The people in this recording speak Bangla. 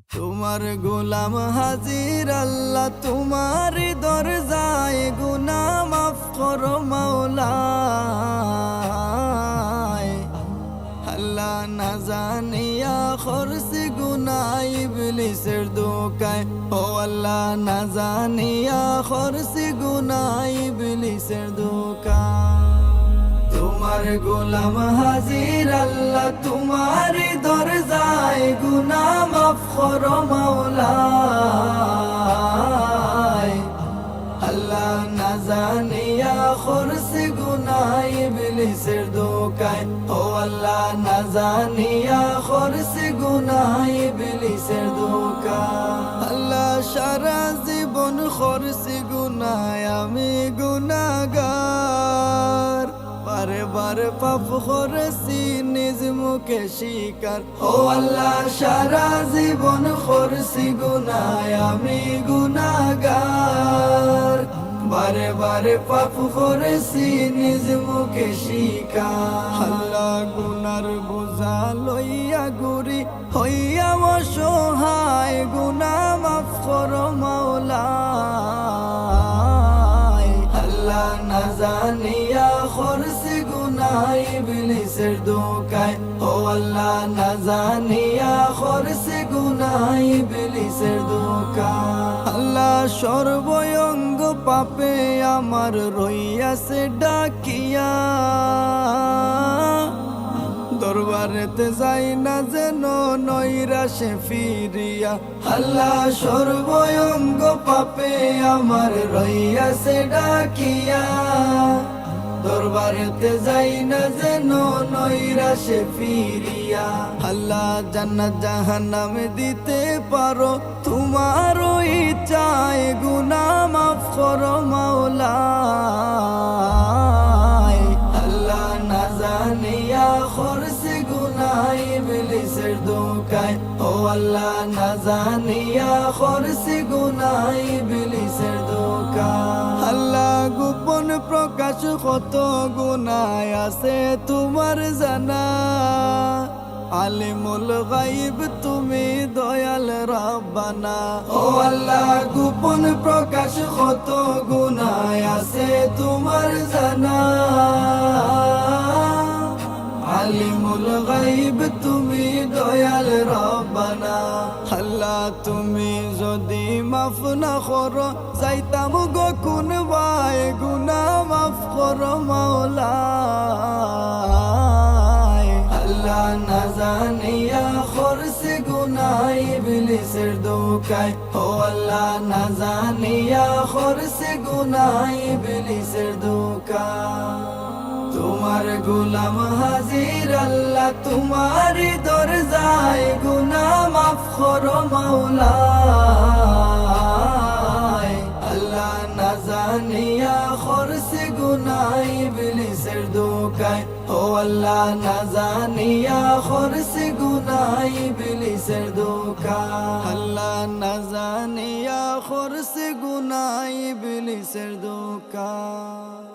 তোমার গোলাম হাজির আল্লাহ, তোমার দরজায় গুনাহ মাফ করো মাওলা। আল্লাহ না জানিয়া করছি গুনাহ ইবলিসের দোকায়, ও আল্লাহ না জানিয়া করছি গুনাহ ইবলিসের দোকায়। তোমার গোলাম হাজির আল্লাহ, তোমার দরজায় গুনাহ মাফ করো মাওলা। আল্লাহ না জানিয়া করছি গুনাহ ইবলিসের দোকায়, ও আল্লাহ না জানিয়া করছি গুনাহ ইবলিসের দোকায়। আল্লাহ সারা জীবন করছি গুনাহ, আমি গুনাহগার, বারে বারে পাপ করেছি নিজ মুখে স্বীকার। ও আল্লাহ সারা জীবন করছি গুনাহ, আমি গুনাহগার, বারে বারে পাপ করেছি নিজ মুখে স্বীকার। আল্লাহ গুনার বোঝা লইয়া ঘুরি হইয়া অসহায়, গুনাহ মাফ করো মাওলা। আল্লাহ না জানিয়া করছি গুনাহ ইবলিসের দোকায়, ও আল্লাহ না জানিয়া করছি গুনাহ ইবলিসের দোকায়। আল্লাহ সর্বঙ্গ পাপে আমার রইয়াছে ডাকিয়া, দরবারেতে যাই না যেন নৈরাশে ফিরিয়া। আল্লাহ সর্বঙ্গ পাপে আমার রইয়াছে ডাকিয়া, দরবারেতে যাই না যেন নৈরাশে ফিরিয়া। আল্লাহ জান্নাত জাহান্নাম দিতে পারো, তোমার ইচ্ছায় গুনাহ মাফ করো মাওলা। আল্লাহ না জানিয়া করছি গুনাহ ইবলিসের দোকায়, ও আল্লাহ না জানিয়া করছি গুনাহ ইবলিসের দোকায়। আল্লাহ গোপন প্রকাশ কত গুনাহ আছে তোমার জানা, আলিমুল গায়ব তুমি দয়াল রাব্বানা। ও আল্লাহ গোপন প্রকাশ কত গুনাহ আছে তোমার জানা, আলিমুল গায়ব তুমি দয়াল রাব্বানা। আল্লাহ তুমি যদি মাফ না করো, যাইতাম গো কোন ভাই, গুনাহ মাফ করো মাওলা। আল্লাহ না জানিয়া করছি গুনাহ ইবলিসের দোকায়, ও আল্লাহ না জানিয়া করছি গুনাহ ইবলিসের দোকায়। তোমার গোলাম হাজির আল্লাহ, তোমার দরজায় গুনাহ মাফ করো মাওলা। আল্লাহ না জানিয়া করছি গুনাহ ইবলিসের দোকায়, ও আল্লাহ না জানিয়া করছি গুনাহ ইবলিসের দোকায়। আল্লাহ না জানিয়া করছি গুনাহ ইবলিসের দোকায়।